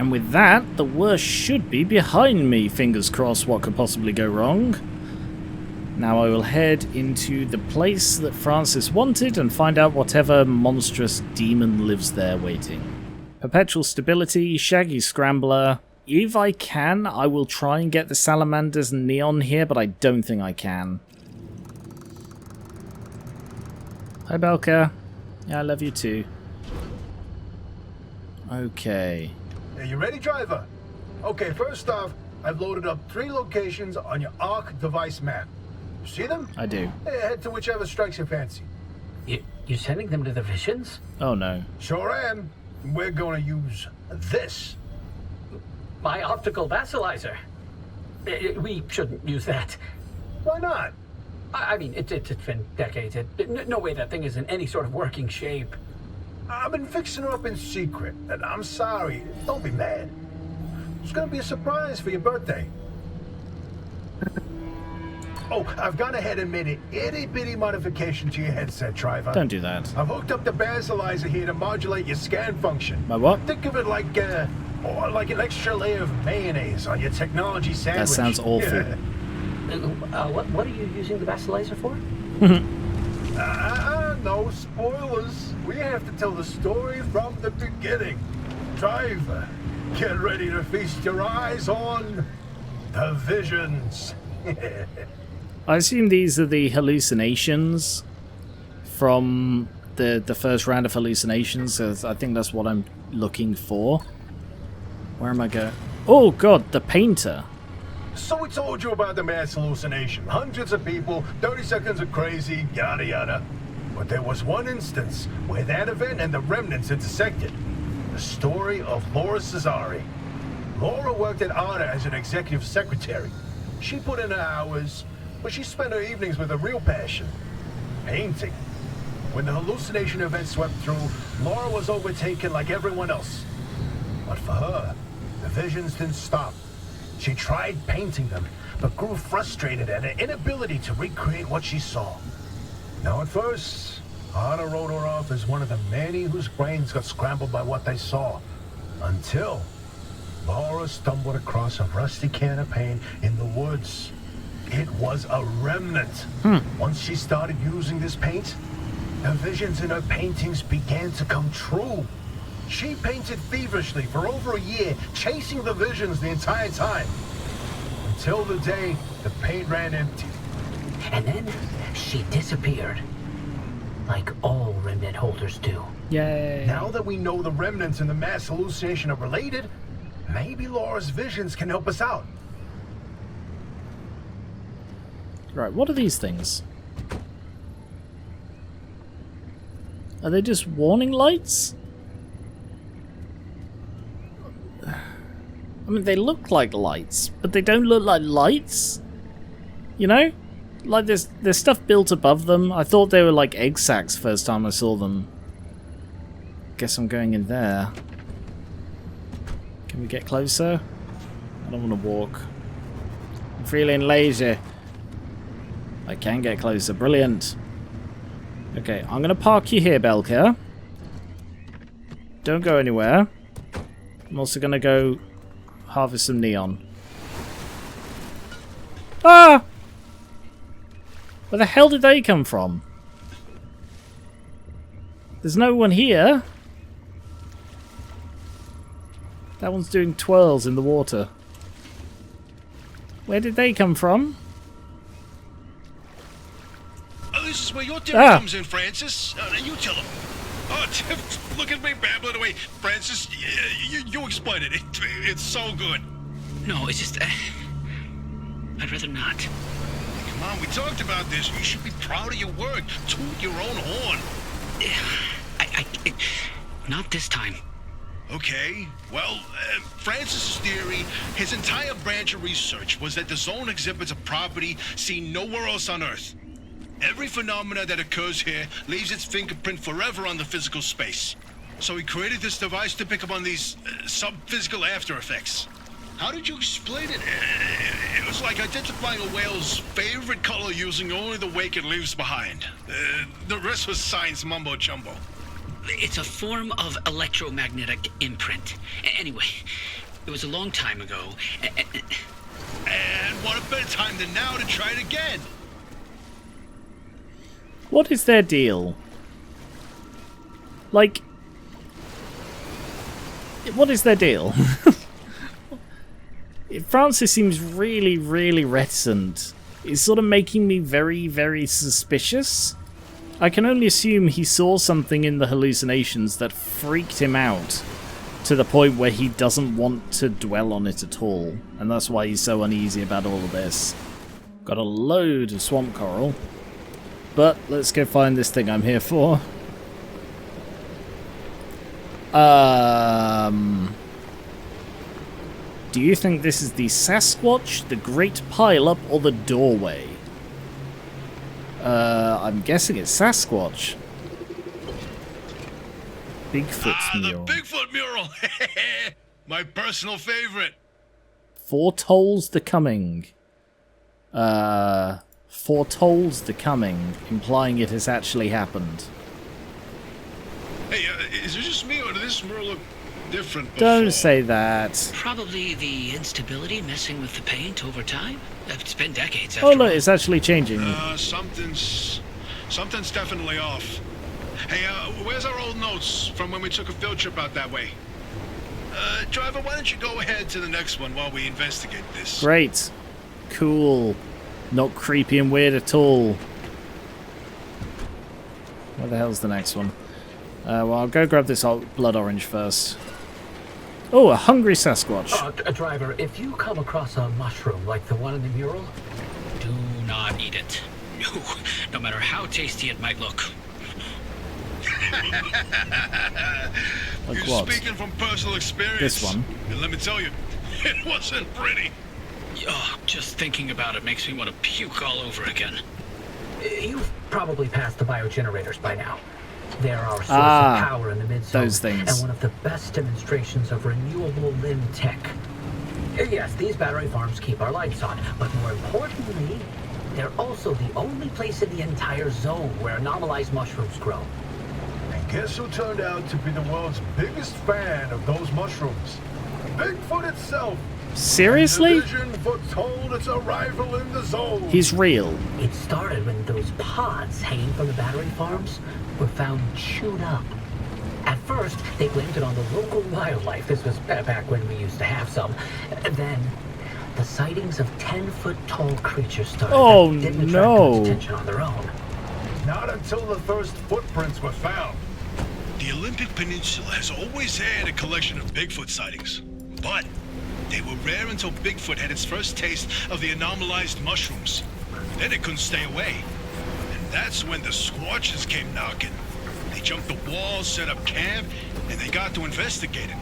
And with that, the worst should be behind me. Fingers crossed, what could possibly go wrong? Now I will head into the place that Francis wanted and find out whatever monstrous demon lives there waiting. Perpetual Stability, Shaggy Scrambler. If I can, I will try and get the Salamanders and Neon here, but I don't think I can. Hi, Belka. Yeah, I love you too. Okay. Are you ready, driver? Okay, first off, I've loaded up 3 locations on your ARC device map. You see them? I do. Head to whichever strikes your fancy. You're sending them to the visions? Oh no. Sure am. We're gonna use this. My optical vassalizer. We shouldn't use that. Why not? I mean, it's been decades. No way that thing is in any sort of working shape. I've been fixing her up in secret, and I'm sorry. Don't be mad. It's gonna be a surprise for your birthday. Oh, I've gone ahead and made an itty-bitty modification to your headset, driver. Don't do that. I've hooked up the basalizer here to modulate your scan function. My what? Think of it like an extra layer of mayonnaise on your technology sandwich. That sounds awful. What are you using the vassalizer for? No spoilers. We have to tell the story from the beginning. Driver, get ready to feast your eyes on the visions. I assume these are the hallucinations from the first round of hallucinations. So I think that's what I'm looking for. Where am I going? Oh god, the painter. So we told you about the mass hallucination. Hundreds of people, 30 seconds of crazy, yada yada. But there was one instance where that event and the remnants intersected. The story of Laura Cesari. Laura worked at ARDA as an executive secretary. She put in her hours, but she spent her evenings with a real passion. Painting. When the hallucination event swept through, Laura was overtaken like everyone else. But for her, the visions didn't stop. She tried painting them, but grew frustrated at her inability to recreate what she saw. Now at first, ARDA wrote her off as one of the many whose brains got scrambled by what they saw. Until Laura stumbled across a rusty can of paint in the woods. It was a remnant. Once she started using this paint, the visions in her paintings began to come true. She painted feverishly for over a year, chasing the visions the entire time. Until the day the paint ran empty. And then she disappeared. Like all remnant holders do. Yay. Now that we know the remnants and the mass hallucination are related, maybe Laura's visions can help us out. Right, what are these things? Are they just warning lights? I mean, they look like lights, but they don't look like lights. You know? Like there's stuff built above them. I thought they were like egg sacs first time I saw them. Guess I'm going in there. Can we get closer? I don't want to walk. I'm feeling lazy. I can get closer. Brilliant. Okay, I'm going to park you here, Belka. Don't go anywhere. I'm also going to go harvest some neon. Ah! Where the hell did they come from? There's no one here. That one's doing twirls in the water. Where did they come from? Oh, this is where your theory comes in, Francis. You tell him. Oh, look at me babbling away. Francis, you explain it. It's so good. No, it's just... I'd rather not. Come on, we talked about this. You should be proud of your work. Toot your own horn. Not this time. Okay, well, Francis's theory, his entire branch of research was that the zone exhibits a property seen nowhere else on Earth. Every phenomena that occurs here leaves its fingerprint forever on the physical space. So he created this device to pick up on these sub-physical after effects. How did you explain it? It was like identifying a whale's favorite color using only the wake it leaves behind. The rest was science mumbo-jumbo. It's a form of electromagnetic imprint. Anyway, It was a long time ago. And what a better time than now to try it again. What is their deal? Like, what is their deal? Francis seems really, really reticent. It's sort of making me very, very suspicious. I can only assume he saw something in the hallucinations that freaked him out to the point where he doesn't want to dwell on it at all. And that's why he's so uneasy about all of this. Got a load of swamp coral. But let's go find this thing I'm here for. Do you think this is the Sasquatch, the Great Pile-Up, or the Doorway? I'm guessing it's Sasquatch. Bigfoot's mural. The Bigfoot mural! My personal favorite. Foretolls the coming. Foretolls the coming, implying it has actually happened. Hey, is it just me, or did this mural look different before? Don't say that. Probably the instability messing with the paint over time. It's been decades after Oh look, all. it's actually changing. Something's definitely off. Hey, where's our old notes from when we took a field trip out that way? Driver, why don't you go ahead to the next one while we investigate this? Great. Cool. Not creepy and weird at all. Where the hell's the next one? Well, I'll go grab this blood orange first. Oh, a hungry Sasquatch. Driver, if you come across a mushroom like the one in the mural, Do not eat it. No matter how tasty it might look. Like You're what? speaking from personal experience. This one. And let me tell you, it wasn't pretty. Oh, just thinking about it makes me want to puke all over again. you've probably passed the biogenerators by now. They're our source of power in the mid-zone, those things. and one of the best demonstrations of renewable limb tech. Yes, these battery farms keep our lights on, but more importantly, they're also the only place in the entire zone where anomalized mushrooms grow. And guess who turned out to be the world's biggest fan of those mushrooms? Bigfoot itself. Seriously? The vision foretold its arrival in the zone. He's real. It started when those pods hanging from the battery farms were found chewed up. At first, they blamed it on the local wildlife. This was back when we used to have some. And then, the sightings of 10-foot-tall creatures started Oh, that didn't attract no. much attention on their own. Not until the first footprints were found. The Olympic Peninsula has always had a collection of Bigfoot sightings, but they were rare until Bigfoot had its first taste of the anomalized mushrooms. Then it couldn't stay away. And that's when the Squatches came knocking. They jumped the walls, set up camp, and they got to investigating.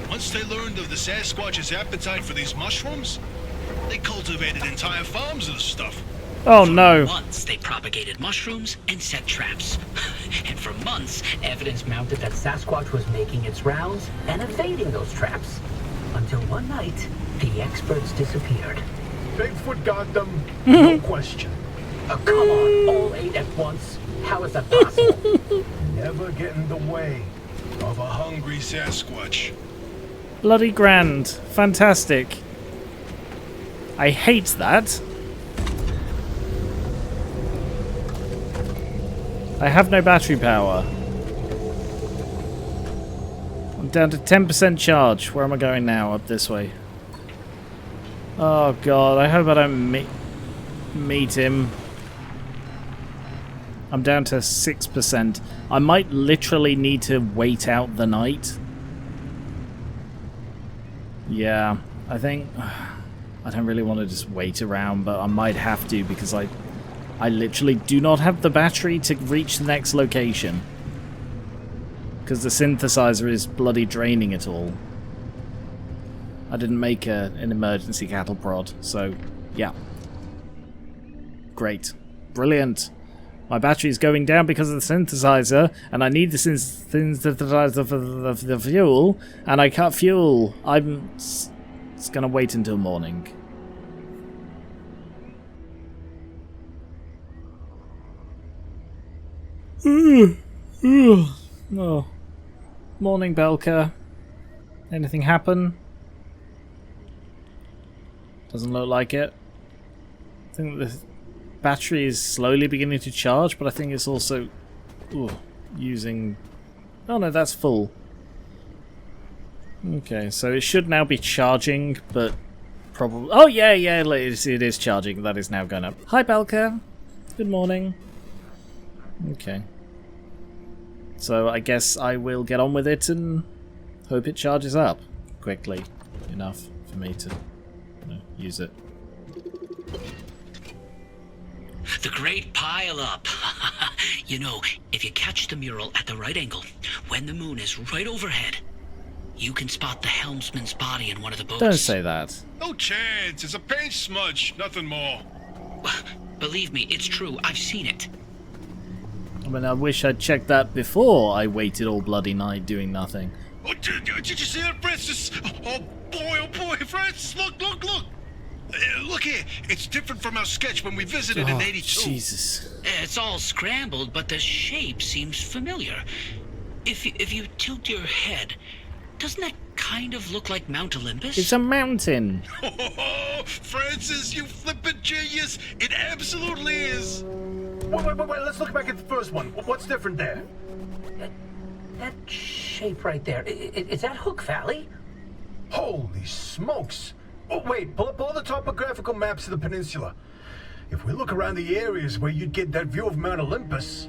Once they learned of the Sasquatch's appetite for these mushrooms, they cultivated entire farms of the stuff. Oh no. Months they propagated mushrooms and set traps. And for months, Evidence mounted that Sasquatch was making its rounds and evading those traps. Until one night, the experts disappeared. Bigfoot got them, no question. Come on, all 8 at once? How is that possible? Never get in the way Of a hungry Sasquatch. Bloody grand. Fantastic. I hate that. I have no battery power. I'm down to 10% charge. Where am I going now? Up this way. Oh god, I hope I don't meet him. I'm down to 6%. I might literally need to wait out the night. Yeah, I think I don't really want to just wait around, but I might have to because I literally do not have the battery to reach the next location. Because the synthesizer is bloody draining it all. I didn't make an emergency cattle prod, so yeah. Great. Brilliant. My battery's going down because of the synthesizer, and I need the synthesizer for the fuel, and I cut fuel. It's gonna wait until morning. Oh. Morning, Belka. Anything happen? Doesn't look like it. I think the battery is slowly beginning to charge, but I think it's also using... Oh no, that's full. Okay, so it should now be charging, but probably... Oh yeah, it is charging. That is now going up. Hi, Belka. Good morning. Okay. So I guess I will get on with it and hope it charges up quickly enough for me to use it. The great pile up. You know, if you catch the mural at the right angle, when the moon is right overhead, you can spot the helmsman's body in one of the boats. Don't say that. No chance. It's a paint smudge. Nothing more. Believe me, it's true. I've seen it. I mean, I wish I'd checked that before I waited all bloody night doing nothing. Oh, did you see that, Francis? Oh boy, Francis! Look! Look here. It's different from our sketch when we visited in '82. Jesus. It's all scrambled, but the shape seems familiar. If you tilt your head, doesn't that kind of look like Mount Olympus? It's a mountain. Oh, Francis, you flippin' genius! It absolutely is. Wait, let's look back at the first one. What's different there? That shape right there, is that Hook Valley? Holy smokes! Oh, wait, pull up all the topographical maps of the peninsula. If we look around the areas where you'd get that view of Mount Olympus...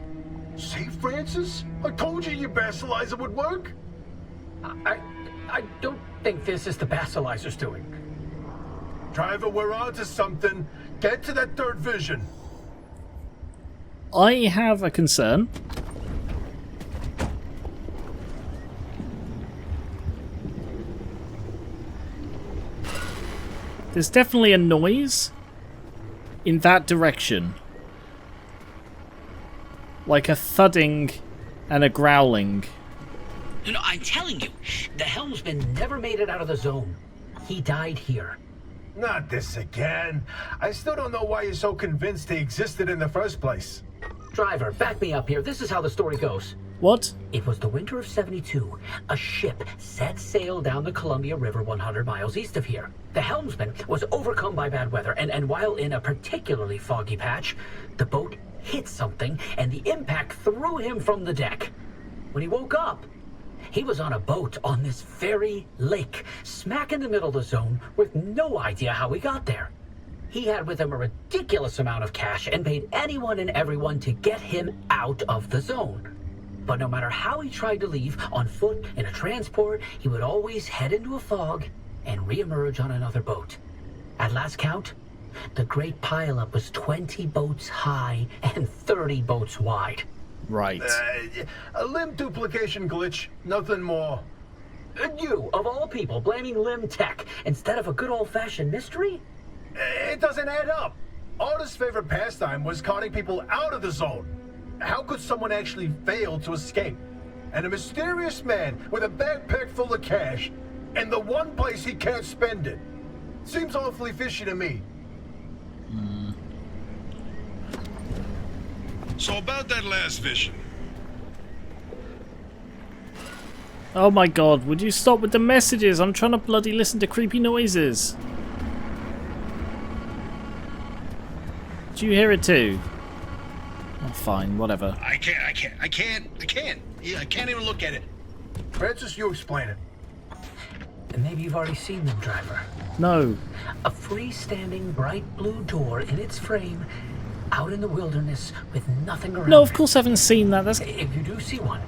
See, Francis? I told you your basilizer would work. I don't think this is the basilizer's doing. Driver, we're on to something. Get to that third vision. I have a concern. There's definitely a noise in that direction. Like a thudding and a growling. No, I'm telling you, the helmsman never made it out of the zone. He died here. Not this again. I still don't know why you're so convinced he existed in the first place. Driver, back me up here. This is how the story goes. What? It was the winter of '72. A ship set sail down the Columbia River 100 miles east of here. The helmsman was overcome by bad weather, and while in a particularly foggy patch, the boat hit something, and the impact threw him from the deck. When he woke up, he was on a boat on this very lake, smack in the middle of the zone, with no idea how he got there. He had with him a ridiculous amount of cash and paid anyone and everyone to get him out of the zone. But no matter how he tried to leave, on foot, in a transport, he would always head into a fog and reemerge on another boat. At last count, the great pileup was 20 boats high and 30 boats wide. Right. A limb duplication glitch, nothing more. And you, of all people, blaming limb tech instead of a good old-fashioned mystery? It doesn't add up. Arda's favorite pastime was carting people out of the zone. How could someone actually fail to escape? And a mysterious man with a backpack full of cash, and the one place he can't spend it. Seems awfully fishy to me. So about that last vision. Oh my god, would you stop with the messages? I'm trying to bloody listen to creepy noises. Do you hear it too? Oh, fine, whatever. I can't. Yeah, I can't even look at it. Francis, you explain it. And maybe you've already seen them, driver. No. A freestanding bright blue door in its frame, out in the wilderness with nothing around. No, of course I haven't seen that. That's If you do see one,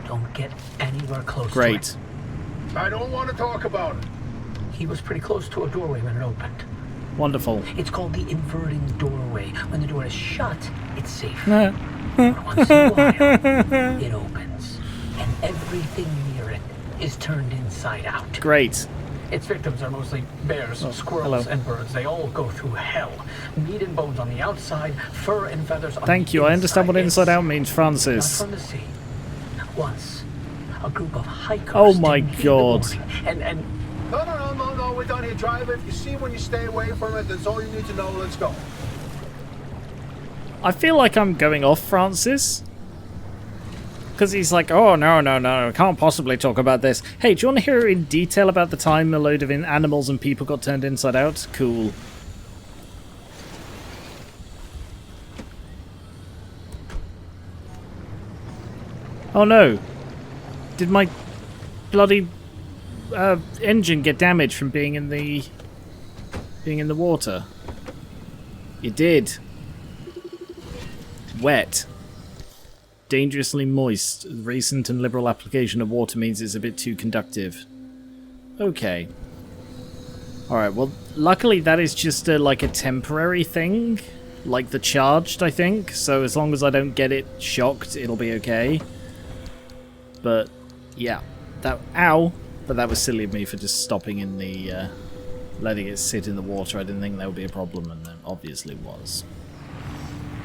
don't get anywhere close great. to it. I don't want to talk about it. He was pretty close to a doorway when it opened. Wonderful. It's called the inverting doorway. When the door is shut, it's safe. Nah. But once in a while, it opens, and everything near it is turned inside out. Great. Its victims are mostly bears, squirrels, hello. and birds. They all go through hell. Meat and bones on the outside, fur and feathers on Thank the you. I understand what inside. inside out means, Not Francis. from the sea. Once, a group of hikers. Oh my didn't heed the God. warning, and No, we're done here, driver. If you see one, you stay away from it. That's all you need to know. Let's go. I feel like I'm going off, Francis. Because he's like, oh, no, I can't possibly talk about this. Hey, do you want to hear in detail about the time a load of animals and people got turned inside out? Cool. Oh no. Did my bloody engine get damaged from being in the water? It did. Wet. Dangerously moist. Recent and liberal application of water means it's a bit too conductive. Okay. Alright, well, luckily that is just like a temporary thing. Like the charged, I think. So as long as I don't get it shocked, it'll be okay. But, yeah. Ow! But that was silly of me for just stopping in the... letting it sit in the water. I didn't think that would be a problem, and it obviously was.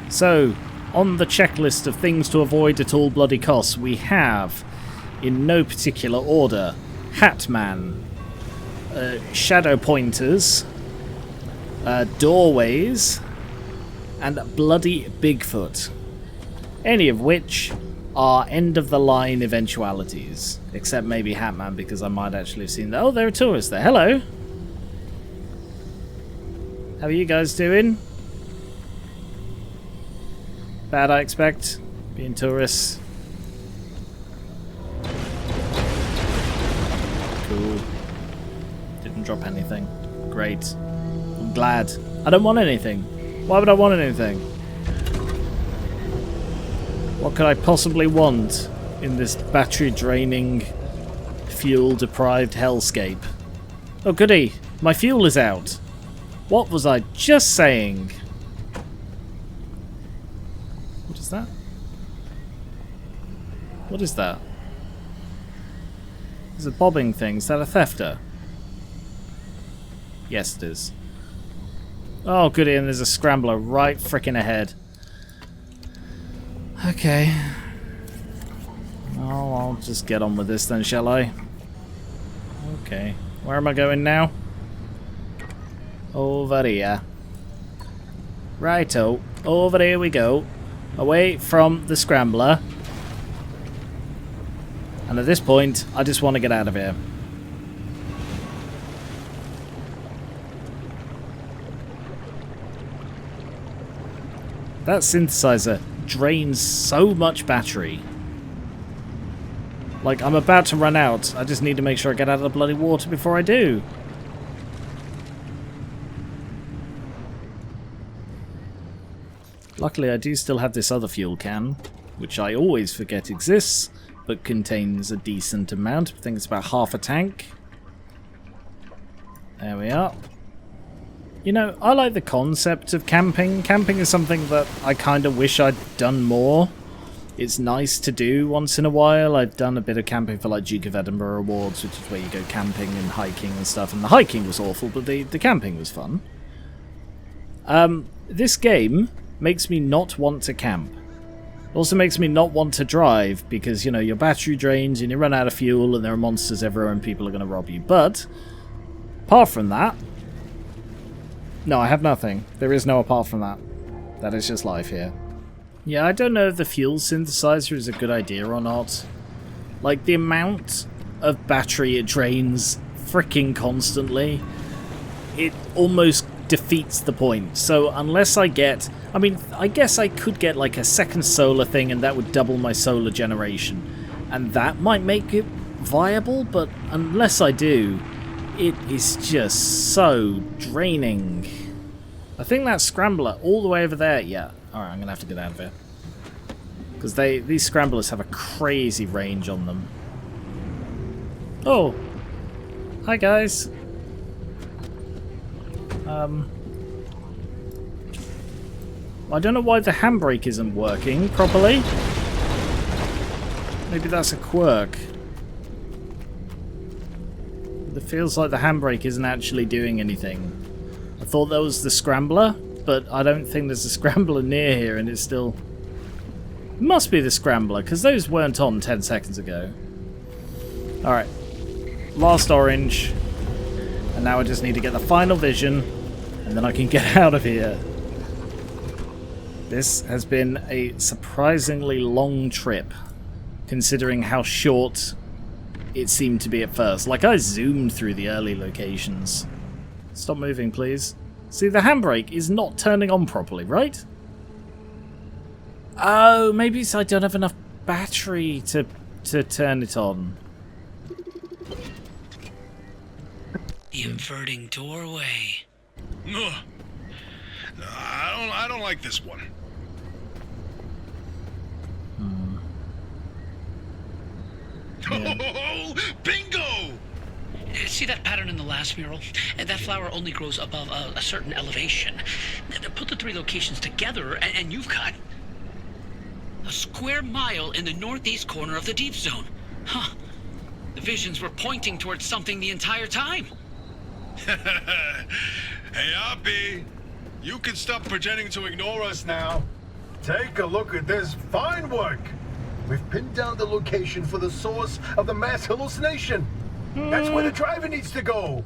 So, on the checklist of things to avoid at all bloody costs, we have, in no particular order, Hatman, shadow pointers, doorways, and bloody Bigfoot. Any of which are end-of-the-line eventualities. Except maybe Hatman, because I might actually have seen that. Oh, there are tourists there. Hello! How are you guys doing? Bad, I expect, being tourists. Cool. Didn't drop anything. Great. I'm glad. I don't want anything. Why would I want anything? What could I possibly want in this battery-draining, fuel-deprived hellscape? Oh goody! My fuel is out! What was I just saying? What is that? What is that? There's a bobbing thing. Is that a thefter? Yes, it is. Oh, goody, and there's a scrambler right frickin' ahead. Okay. Oh, I'll just get on with this then, shall I? Okay. Where am I going now? Over here. Righto. Over here we go. Away from the scrambler. And at this point, I just want to get out of here. That synthesizer drains so much battery. Like, I'm about to run out. I just need to make sure I get out of the bloody water before I do. Luckily, I do still have this other fuel can, which I always forget exists, but contains a decent amount. I think it's about half a tank. There we are. You know, I like the concept of camping. Camping is something that I kind of wish I'd done more. It's nice to do once in a while. I've done a bit of camping for like Duke of Edinburgh Awards, which is where you go camping and hiking and stuff. And the hiking was awful, but the camping was fun. This game makes me not want to camp. It also makes me not want to drive because, you know, your battery drains and you run out of fuel and there are monsters everywhere and people are going to rob you. But, apart from that... No, I have nothing. There is no apart from that. That is just life here. Yeah, I don't know if the fuel synthesizer is a good idea or not. Like, the amount of battery it drains fricking constantly, it almost defeats the point. So unless I get... I mean, I guess I could get like a second solar thing and that would double my solar generation. And that might make it viable, but unless I do... It is just so draining. I think that scrambler all the way over there. Yeah. Alright, I'm going to have to get out of here. Because these scramblers have a crazy range on them. Oh. Hi, guys. I don't know why the handbrake isn't working properly. Maybe that's a quirk. It feels like the handbrake isn't actually doing anything. I thought that was the scrambler, but I don't think there's a scrambler near here, and it's still... It must be the scrambler, because those weren't on 10 seconds ago. Alright. Last orange. And now I just need to get the final vision, and then I can get out of here. This has been a surprisingly long trip. considering how short it seemed to be at first. Like, I zoomed through the early locations. Stop moving, please. See, the handbrake is not turning on properly, right? Oh, maybe it's I don't have enough battery to turn it on. The inverting doorway. No, I don't like this one. Oh, bingo! See that pattern in the last mural? That flower only grows above a certain elevation. Put the 3 locations together, and you've got a square mile in the northeast corner of the deep zone. Huh. The visions were pointing towards something the entire time. Hey, Oppie, you can stop pretending to ignore us now. Take a look at this. Fine work. We've pinned down the location for the source of the mass hallucination. That's where the driver needs to go.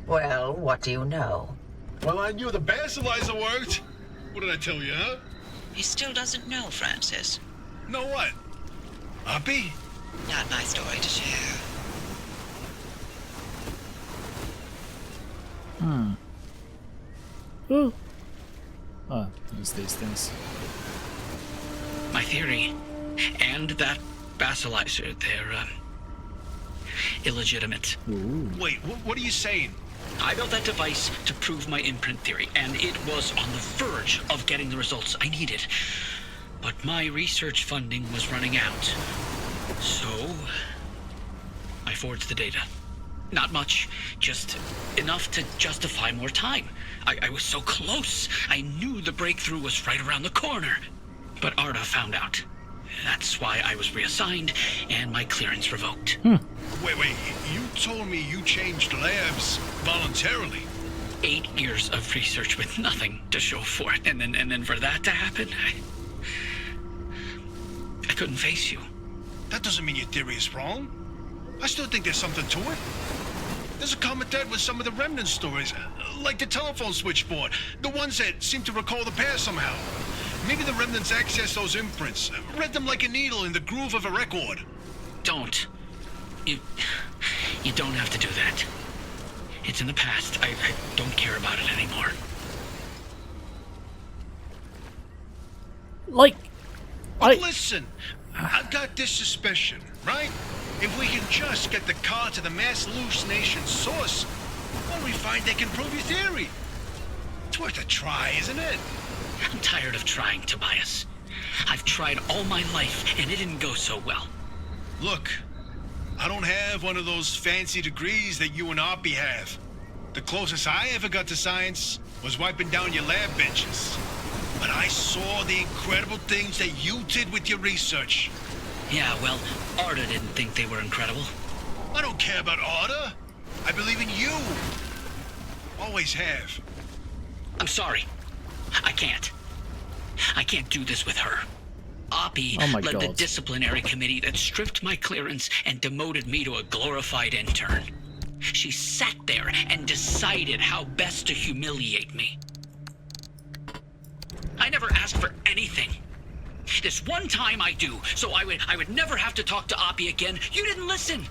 Well, what do you know? Well, I knew the basilizer worked. What did I tell you, huh? He still doesn't know, Francis. Know what? Oppie? Not my story to share. Ooh. Oh, there's these things. My theory, and that basilizer, they're illegitimate. Wait, what are you saying? I built that device to prove my imprint theory, and it was on the verge of getting the results I needed. But my research funding was running out. So, I forged the data. Not much, just enough to justify more time. I was so close. I knew the breakthrough was right around the corner. But ARDA found out. That's why I was reassigned and my clearance revoked. Wait, you told me you changed labs voluntarily. 8 years of research with nothing to show for it, and then for that to happen, I couldn't face you. That doesn't mean your theory is wrong. I still think there's something to it. There's a common thread with some of the remnant stories, like the telephone switchboard, the ones that seem to recall the past somehow. Maybe the remnants accessed those imprints, read them like a needle in the groove of a record. Don't. You don't have to do that. It's in the past. I don't care about it anymore. Like, But listen, I've got this suspicion, right? If we can just get the car to the mass hallucination source, well, we find they can prove your theory. It's worth a try, isn't it? I'm tired of trying, Tobias. I've tried all my life, and it didn't go so well. Look, I don't have one of those fancy degrees that you and Oppie have. The closest I ever got to science was wiping down your lab benches. But I saw the incredible things that you did with your research. Yeah, well, ARDA didn't think they were incredible. I don't care about ARDA. I believe in you. Always have. I'm sorry. I can't. I can't do this with her. Oppie led the disciplinary committee that stripped my clearance and demoted me to a glorified intern. She sat there and decided how best to humiliate me. I never asked for anything. This one time I do, so I would never have to talk to Oppie again. You didn't listen.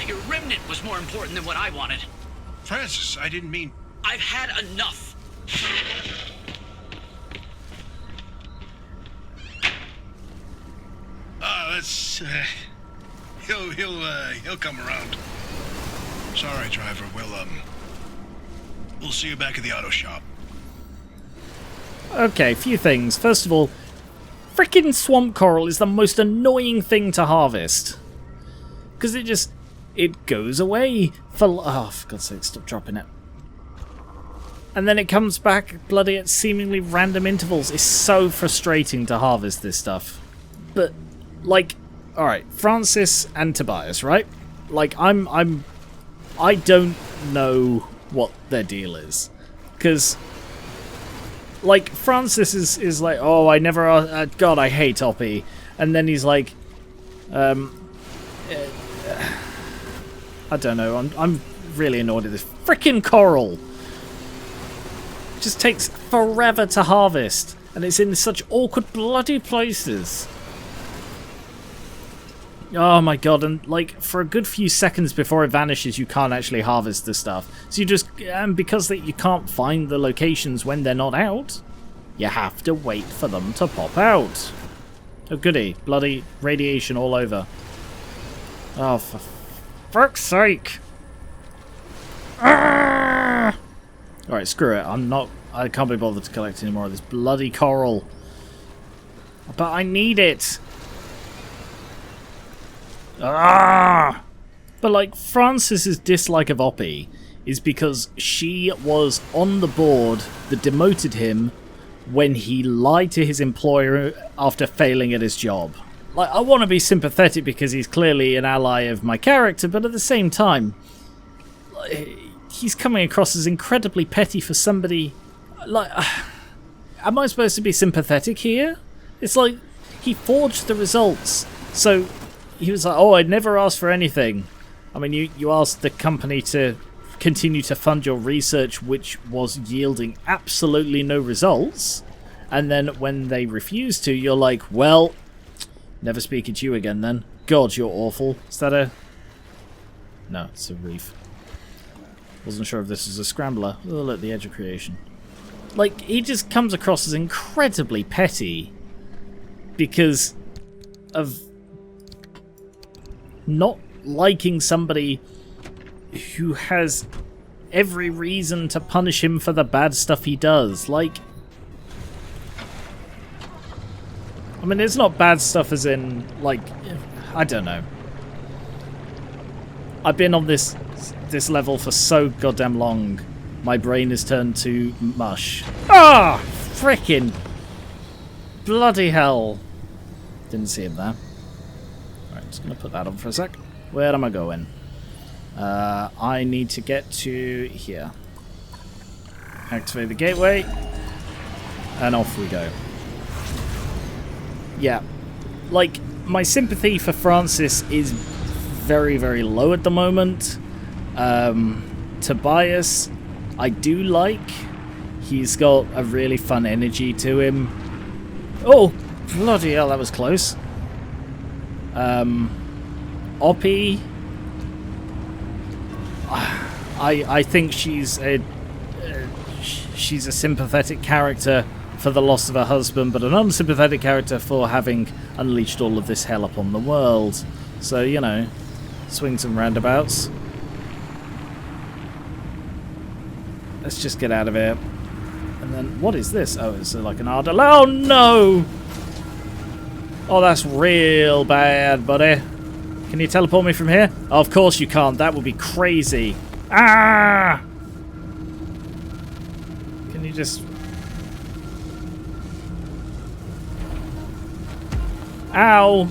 Your remnant was more important than what I wanted. Francis, I didn't mean... I've had enough. Let's... He'll come around. Sorry, driver. We'll see you back at the auto shop. okay, few things. First of all, frickin' swamp coral is the most annoying thing to harvest. Because it goes away for... oh, for God's sake, stop dropping it. And then it comes back bloody at seemingly random intervals. It's so frustrating to harvest this stuff. But, like, alright, Francis and Tobias, right? Like, I don't know what their deal is. Because, like, Francis is like, oh, I never... God, I hate Oppie. And then he's like... I don't know, I'm really annoyed at this frickin' coral. It just takes forever to harvest. And it's in such awkward bloody places. Oh my god, and like for a good few seconds before it vanishes you can't actually harvest the stuff. So you just, and because you can't find the locations when they're not out, you have to wait for them to pop out. Oh goody, bloody radiation all over. Oh, for fuck's sake. Alright, screw it, I can't be bothered to collect any more of this bloody coral. But I need it. But like, Francis's dislike of Oppie is because she was on the board that demoted him when he lied to his employer after failing at his job. Like, I want to be sympathetic because he's clearly an ally of my character, but at the same time, he's coming across as incredibly petty for somebody. Like, am I supposed to be sympathetic here? It's like, he forged the results, so he was like, oh, I'd never asked for anything. I mean, you asked the company to continue to fund your research, which was yielding absolutely no results. And then when they refused to, you're like, well, never speaking to you again then. God, you're awful. Is that a... No, it's a reef. Wasn't sure if this is a scrambler. Oh, at the edge of creation. Like, he just comes across as incredibly petty because of not liking somebody who has every reason to punish him for the bad stuff he does. Like, I mean, it's not bad stuff as in, like, I don't know. I've been on this level for so goddamn long, my brain has turned to mush. Ah! Frickin' bloody hell. Didn't see him there. Alright, just gonna put that on for a sec. Where am I going? I need to get to here. Activate the gateway. And off we go. Yeah. Like, my sympathy for Francis is very, very low at the moment. Tobias, I do like. He's got a really fun energy to him. Oh, bloody hell, that was close. Oppie, I think she's a sympathetic character for the loss of her husband, but an unsympathetic character for having unleashed all of this hell upon the world. So, you know, swings and roundabouts. Let's just get out of here. And then, what is this? Oh, it's like an ARDA. Oh, no! Oh, that's real bad, buddy. Can you teleport me from here? Oh, of course you can't. That would be crazy. Ah! Can you just... Ow!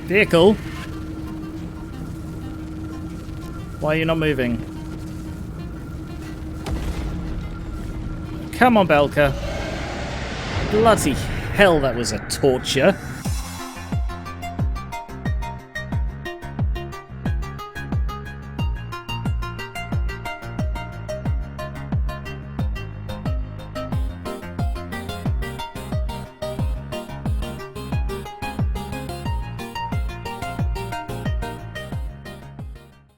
Vehicle? Why are you not moving? Come on, Belka. Bloody hell, that was a torture.